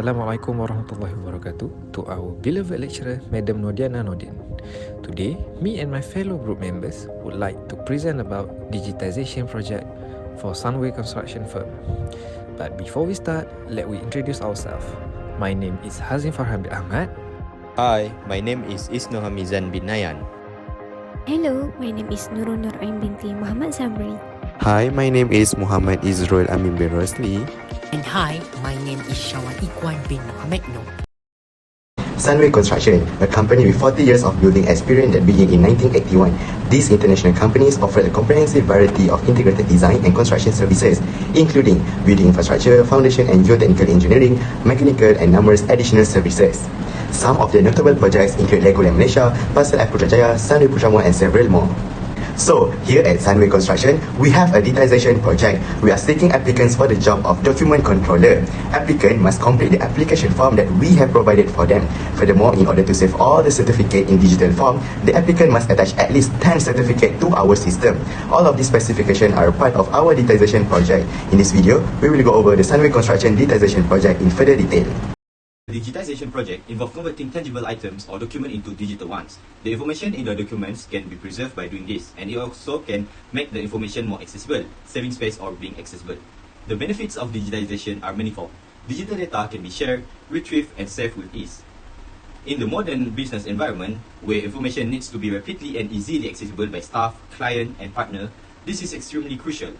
Assalamualaikum warahmatullahi wabarakatuh to our beloved lecturer, Madam NORDIANA NORDIN. Today, me and my fellow group members would like to present about digitization project for Sunway construction firm. But before we start, let me introduce ourselves. My name is HAZIM FARHAN bin AHMAD. Hi, my name is NURHAMIZAN bin NAYAN. Hello, my name is NURHAMIZAN BINTI Muhammad ZAMRI. Hi, my name is Mohamed IZRUL AMIN bin ROSLI. And hi, my name is IKHWAN bin Mohamed No. Sunway Construction, a company with 40 years of building experience that began in 1981. These international companies offer a comprehensive variety of integrated design and construction services, including building infrastructure, foundation and geotechnical engineering, mechanical and numerous additional services. Some of the notable projects include Legoland Malaysia, Pasir Air Putrajaya, Sunway Putrajaya and several more. So, here at Sunway Construction, we have a digitization project. We are seeking applicants for the job of document controller. Applicant must complete the application form that we have provided for them. Furthermore, in order to save all the certificate in digital form, the applicant must attach at least 10 certificates to our system. All of these specifications are a part of our digitization project. In this video, we will go over the Sunway Construction digitization project in further detail. The digitization project involves converting tangible items or documents into digital ones. The information in the documents can be preserved by doing this, and it also can make the information more accessible, saving space or being accessible. The benefits of digitization are manifold. Digital data can be shared, retrieved, and saved with ease. In the modern business environment, where information needs to be rapidly and easily accessible by staff, client, and partner, this is extremely crucial.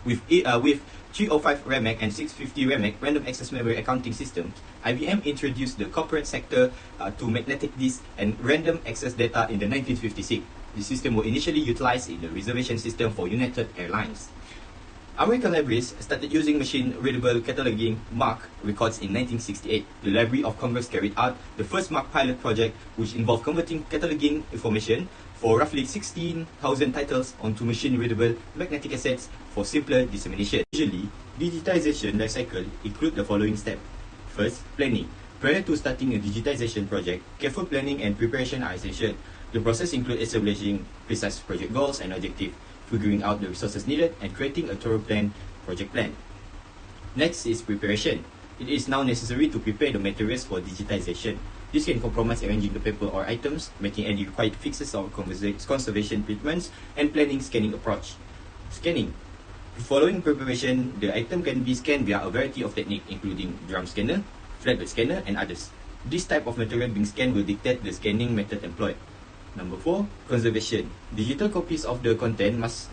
With 305 RAMAC and 650 RAMAC random access memory accounting systems, IBM introduced the corporate sector to magnetic disk and random access data in the 1956. The system was initially utilized in the reservation system for United Airlines. American libraries started using machine-readable cataloging MARC records in 1968. The Library of Congress carried out the first MARC pilot project, which involved converting cataloging information for roughly 16,000 titles onto machine-readable magnetic cassettes for simpler dissemination. Usually, digitization lifecycle include the following steps. First, planning. Prior to starting a digitization project, careful planning and preparation are essential. The process includes establishing precise project goals and objectives, figuring out the resources needed, and creating a thorough project plan. Next is preparation. It is now necessary to prepare the materials for digitization. This can compromise arranging the paper or items, making any required fixes or conservation treatments, and planning scanning approach. Scanning. Following preparation, the item can be scanned via a variety of techniques, including drum scanner, flatbed scanner, and others. This type of material being scanned will dictate the scanning method employed. Number 4, conservation. Digital copies of the content must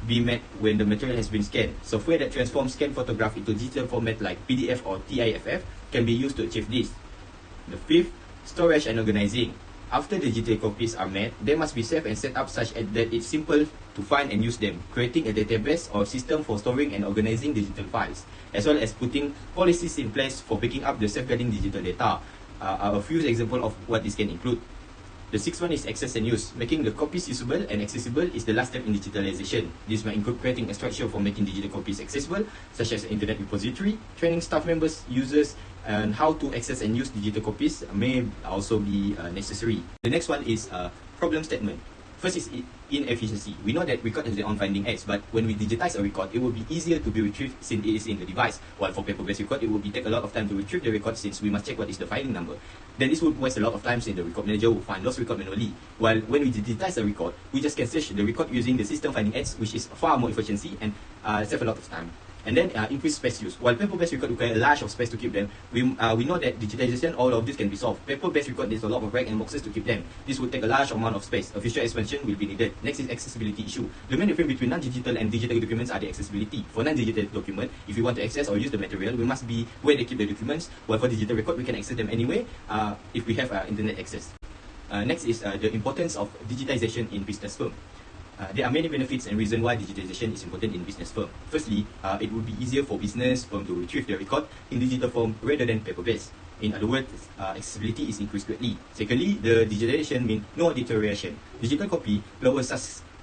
be made when the material has been scanned. Software that transforms scanned photograph into digital format like PDF or TIFF can be used to achieve this. The 5th, storage and organizing. After the digital copies are made, they must be saved and set up such that it's simple to find and use them, creating a database or system for storing and organizing digital files, as well as putting policies in place for picking up the safeguarding digital data. A few examples of what this can include. The 6th one is access and use. Making the copies usable and accessible is the last step in digitalization. This might include creating a structure for making digital copies accessible, such as an internet repository. Training staff members, users, and how to access and use digital copies may also be necessary. The next one is problem statement. First is inefficiency. We know that record has their own finding aids, but when we digitize a record, it will be easier to be retrieved since it is in the device. While for paper-based record, it will take a lot of time to retrieve the record since we must check what is the filing number. Then this would waste a lot of time since the record manager will find lost record manually. While when we digitize a record, we just can search the record using the system finding aids, which is far more efficiency and save a lot of time. And then increase space use. While paper-based record require a large of space to keep them, we know that digitization, all of this can be solved. Paper-based record needs a lot of rack and boxes to keep them. This would take a large amount of space. A future expansion will be needed. Next is accessibility issue. The main difference between non-digital and digital documents are the accessibility. For non-digital document, if we want to access or use the material, we must be where they keep the documents. While for digital record, we can access them anyway if we have internet access. Next is the importance of digitization in business firm. There are many benefits and reasons why digitization is important in business firm. Firstly, it would be easier for business firm to retrieve their record in digital form rather than paper-based. In other words, accessibility is increased greatly. Secondly, the digitization means no deterioration. Digital copy lowers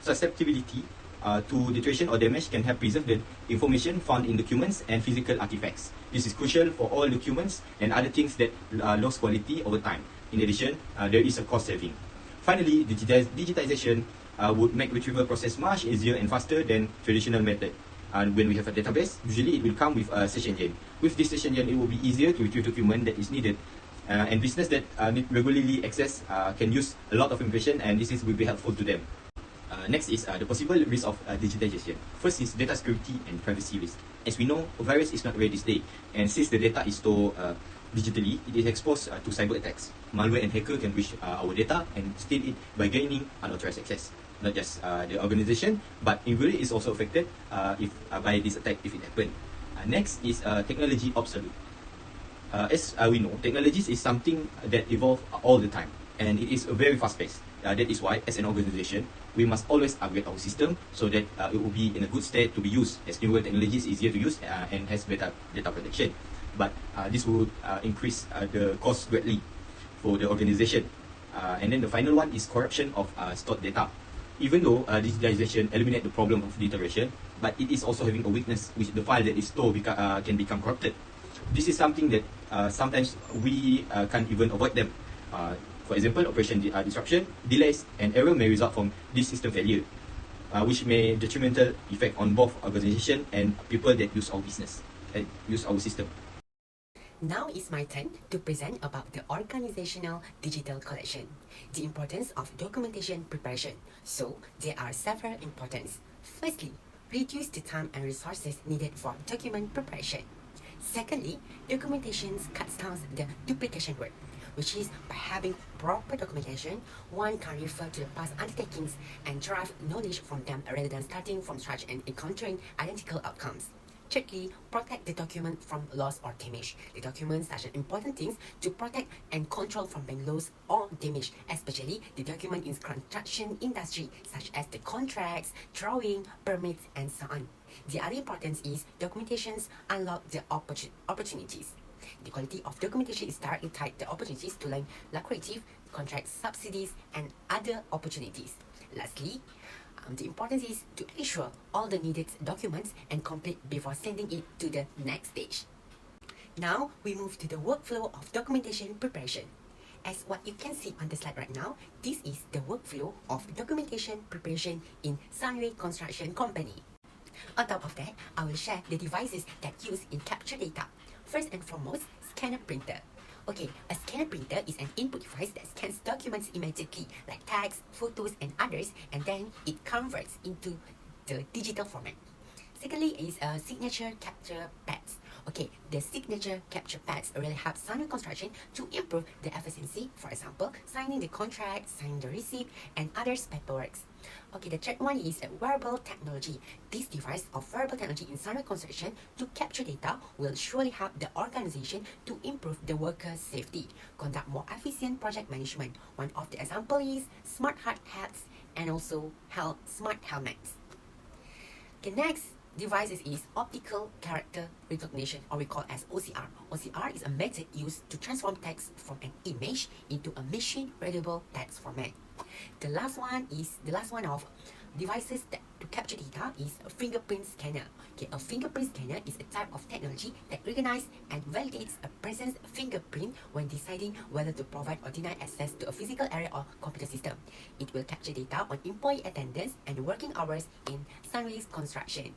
susceptibility to deterioration or damage, can help preserve the information found in documents and physical artifacts. This is crucial for all documents and other things that lose quality over time. In addition, there is a cost saving. Finally, digitization would make retrieval process much easier and faster than traditional method. when we have a database, usually it will come with a search engine. With this search engine, it will be easier to retrieve document that is needed. And business that need regularly access can use a lot of information, and this will be helpful to them. Next is the possible risk of digitization. First is data security and privacy risk. As we know, a virus is not rare this day, and since the data is stored digitally, it is exposed to cyber attacks. Malware and hacker can reach our data and steal it by gaining unauthorized access. Not just the organization, but individual is also affected if by this attack if it happened. Next is technology obsolete. As we know, technologies is something that evolve all the time, and it is very fast paced. That is why, as an organization, we must always upgrade our system so that it will be in a good state to be used, as newer technologies is easier to use and has better data protection. But this would increase the cost greatly for the organization. And then the final one is corruption of stored data. Even though digitization eliminate the problem of deterioration, but it is also having a weakness, which the file that is stored can become corrupted. This is something that sometimes we can't even avoid them. For example, operation disruption, delays, and error may result from this system failure, which may detrimental effect on both organization and people that use our business, use our system. Now it's my turn to present about the organizational digital collection, the importance of documentation preparation. So there are several importance. Firstly, reduce the time and resources needed for document preparation. Secondly, documentation cuts down the duplication work, which is by having proper documentation, one can refer to the past undertakings and derive knowledge from them rather than starting from scratch and encountering identical outcomes. Thirdly, protect the document from loss or damage. The documents are important things to protect and control from being lost or damaged, especially the document in construction industry, such as the contracts, drawing, permits, and so on. The other importance is documentations unlock the opportunities. The quality of documentation is directly tied to opportunities to learn lucrative contract subsidies and other opportunities. Lastly, the importance is to ensure all the needed documents and complete before sending it to the next stage. Now we move to the workflow of documentation preparation. As what you can see on the slide right now, this is the workflow of documentation preparation in Sunway Construction Company. On top of that, I will share the devices that use in capture data. First and foremost, scanner printer. Okay, a scanner printer is an input device that scans documents immediately, like text, photos, and others, and then it converts into the digital format. Secondly is a signature capture pads. Okay, the signature capture pads really help Sunway Construction to improve the efficiency. For example, signing the contract, signing the receipt, and others paperwork. Okay, the third one is a wearable technology. This device of wearable technology in Sunway Construction to capture data will surely help the organization to improve the worker safety, conduct more efficient project management. One of the example is smart hard hats and also smart helmets. The next devices is optical character recognition, or we call as OCR. OCR is a method used to transform text from an image into a machine-readable text format. The last one of devices that to capture data is a fingerprint scanner. Okay, a fingerprint scanner is a type of technology that recognizes and validates a person's fingerprint when deciding whether to provide or deny access to a physical area or computer system. It will capture data on employee attendance and working hours in Sunway's construction.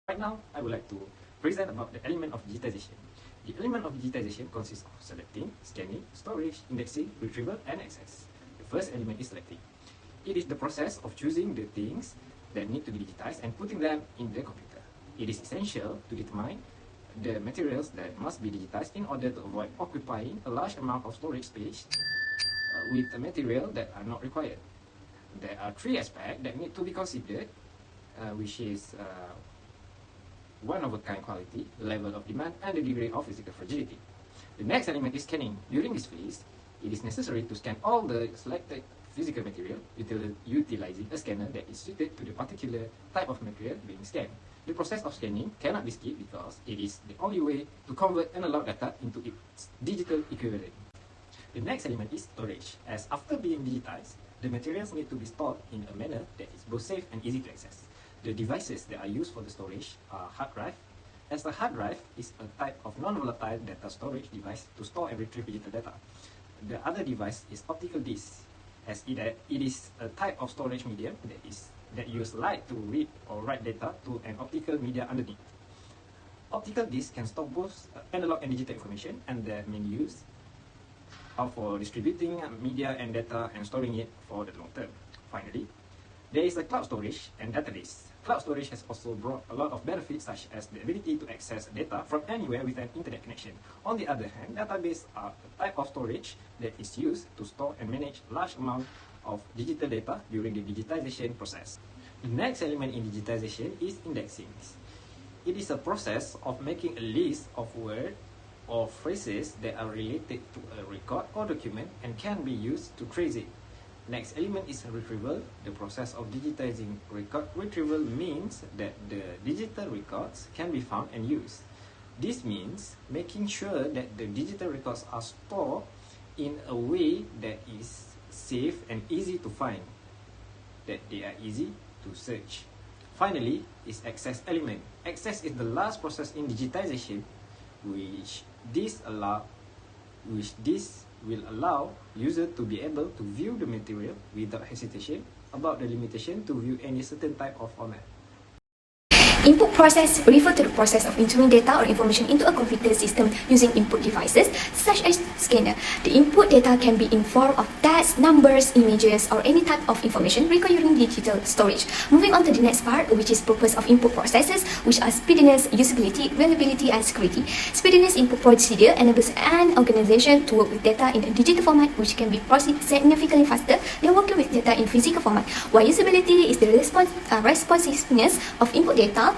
Right now, I would like to present about the element of digitization. The element of digitization consists of selecting, scanning, storage, indexing, retrieval, and access. The first element is selecting. It is the process of choosing the things that need to be digitized and putting them in the computer. It is essential to determine the materials that must be digitized in order to avoid occupying a large amount of storage space with the material that are not required. There are three aspects that need to be considered, which is one-of-a-kind quality, level of demand, and the degree of physical fragility. The next element is scanning. During this phase, it is necessary to scan all the selected physical material, utilizing a scanner that is suited to the particular type of material being scanned. The process of scanning cannot be skipped because it is the only way to convert analog data into its digital equivalent. The next element is storage, as after being digitized, the materials need to be stored in a manner that is both safe and easy to access. The devices that are used for the storage are hard drive, as the hard drive is a type of non-volatile data storage device to store and retrieve digital data. The other device is optical disk, as it is a type of storage medium that is that use light to read or write data to an optical media underneath. Optical discs can store both analog and digital information, and their main use are for distributing media and data and storing it for the long term. Finally, there is a cloud storage and database. Cloud storage has also brought a lot of benefits, such as the ability to access data from anywhere with an internet connection. On the other hand, databases are a type of storage that is used to store and manage large amounts of digital data during the digitization process. The next element in digitization is indexing. It is a process of making a list of words or phrases that are related to a record or document and can be used to trace it. Next element is retrieval. The process of digitizing record retrieval means that the digital records can be found and used. This means making sure that the digital records are stored in a way that is safe and easy to find, that they are easy to search. Finally is access element. Access is the last process in digitization, which this will allow user to be able to view the material without hesitation about the limitation to view any certain type of format. Input process refers to the process of entering data or information into a computer system using input devices such as scanner. The input data can be in form of text, numbers, images, or any type of information requiring digital storage. Moving on to the next part, which is purpose of input processes, which are speediness, usability, reliability, and security. Speediness input procedure enables an organization to work with data in a digital format, which can be processed significantly faster than working with data in physical format. While usability is the responsiveness of input data,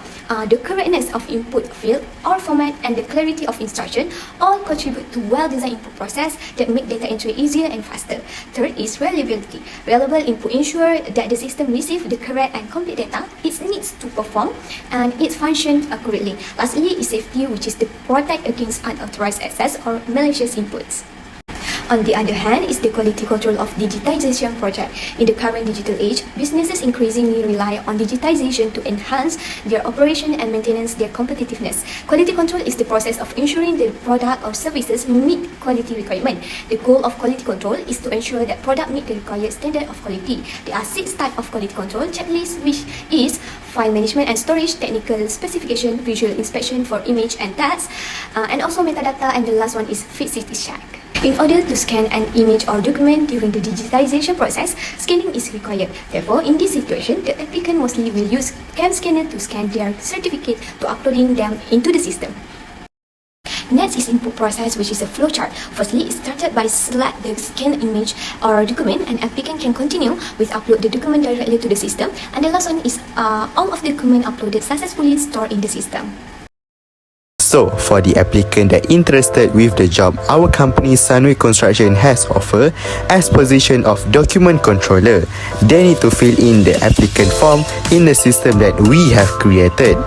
the correctness of input field or format, and the clarity of instruction all contribute to well-designed input process that make data entry easier and faster. Third is reliability. Reliable input ensure that the system receives the correct and complete data it needs to perform and it functions accurately. Lastly is safety, which is to protect against unauthorized access or malicious inputs. On the other hand, is the quality control of digitization project. In the current digital age, businesses increasingly rely on digitization to enhance their operation and maintenance their competitiveness. Quality control is the process of ensuring the product or services meet quality requirement. The goal of quality control is to ensure that product meet the required standard of quality. There are 6 types of quality control checklist, which is file management and storage, technical specification, visual inspection for image and text, and also metadata, and the last one is feasibility check. In order to scan an image or document during the digitization process, scanning is required. Therefore, in this situation, the applicant mostly will use CAM scanner to scan their certificate to uploading them into the system. Next is input process, which is a flowchart. Firstly, it started by select the scanned image or document, and applicant can continue with upload the document directly to the system. And the last one is all of the document uploaded successfully stored in the system. So, for the applicant that interested with the job our company Sunway Construction has offered as position of document controller, they need to fill in the applicant form in the system that we have created.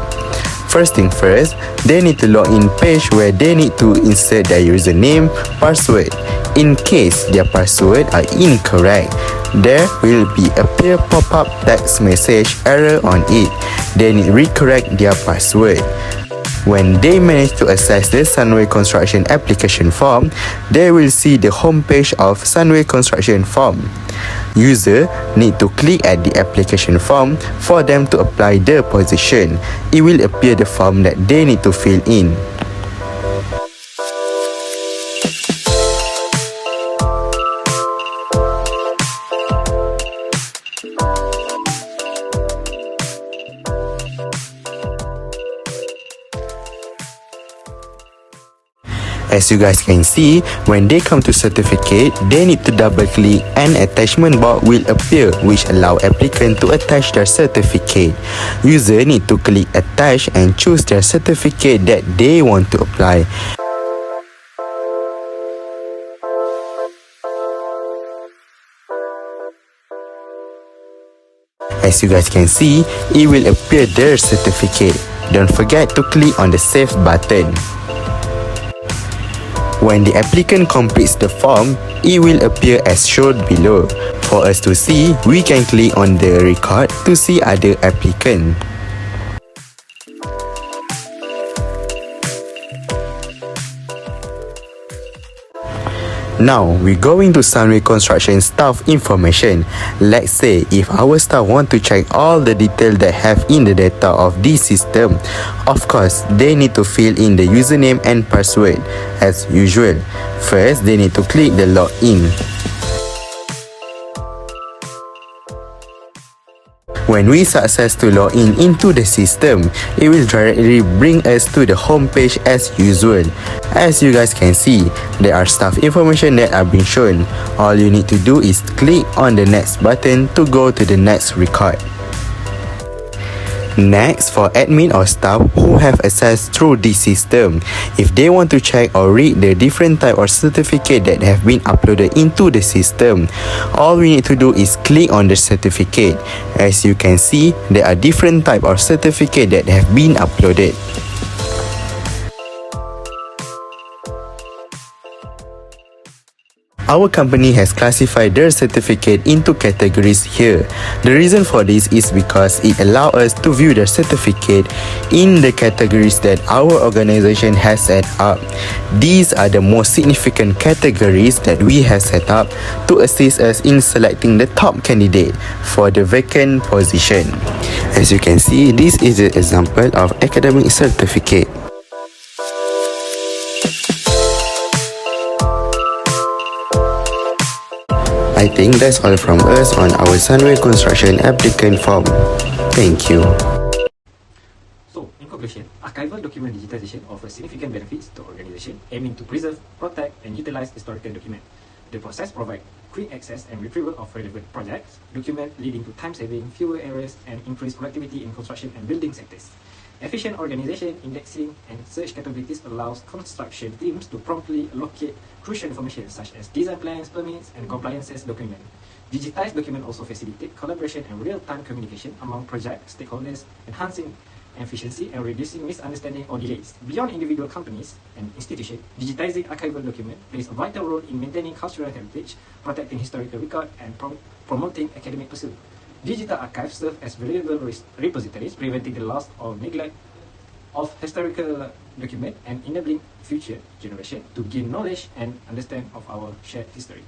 First thing first, they need to log in page where they need to insert their username, password. In case their password are incorrect, there will be a pop-up text message error on it. They need to recorrect their password. When they manage to access the Sunway Construction application form, they will see the homepage of Sunway Construction form. User need to click at the application form for them to apply the position. It will appear the form that they need to fill in. As you guys can see, when they come to certificate, they need to double click and attachment box will appear, which allow applicant to attach their certificate. User need to click attach and choose their certificate that they want to apply. As you guys can see, it will appear their certificate. Don't forget to click on the save button. When the applicant completes the form, it will appear as shown below. For us to see, we can click on the record to see other applicant. Now, we're going to Sunway Construction staff information. Let's say if our staff want to check all the details that have in the data of this system, of course, they need to fill in the username and password. As usual, first they need to click the login. When we success to log in into the system, it will directly bring us to the home page as usual. As you guys can see, there are staff information that are being shown. All you need to do is click on the next button to go to the next record. Next, for admin or staff who have access through this system, if they want to check or read the different type or certificate that have been uploaded into the system, all we need to do is click on the certificate. As you can see, there are different type or certificate that have been uploaded. Our company has classified their certificate into categories here. The reason for this is because it allows us to view the certificate in the categories that our organization has set up. These are the most significant categories that we have set up to assist us in selecting the top candidate for the vacant position. As you can see, this is an example of academic certificate. I think that's all from us on our Sunway Construction applicant form. Thank you. So, in conclusion, archival document digitization offers significant benefits to organization aiming to preserve, protect, and utilize historical documents. The process provides quick access and retrieval of relevant projects, documents leading to time saving, fewer errors, and increased productivity in construction and building sectors. Efficient organization, indexing, and search capabilities allows construction teams to promptly locate crucial information such as design plans, permits, and compliances documents. Digitized documents also facilitate collaboration and real-time communication among project stakeholders, enhancing efficiency and reducing misunderstanding or delays. Beyond individual companies and institutions, digitizing archival documents plays a vital role in maintaining cultural heritage, protecting historical record, and promoting academic pursuit. Digital archives serve as valuable repositories, preventing the loss or neglect of historical documents and enabling future generations to gain knowledge and understand of our shared history.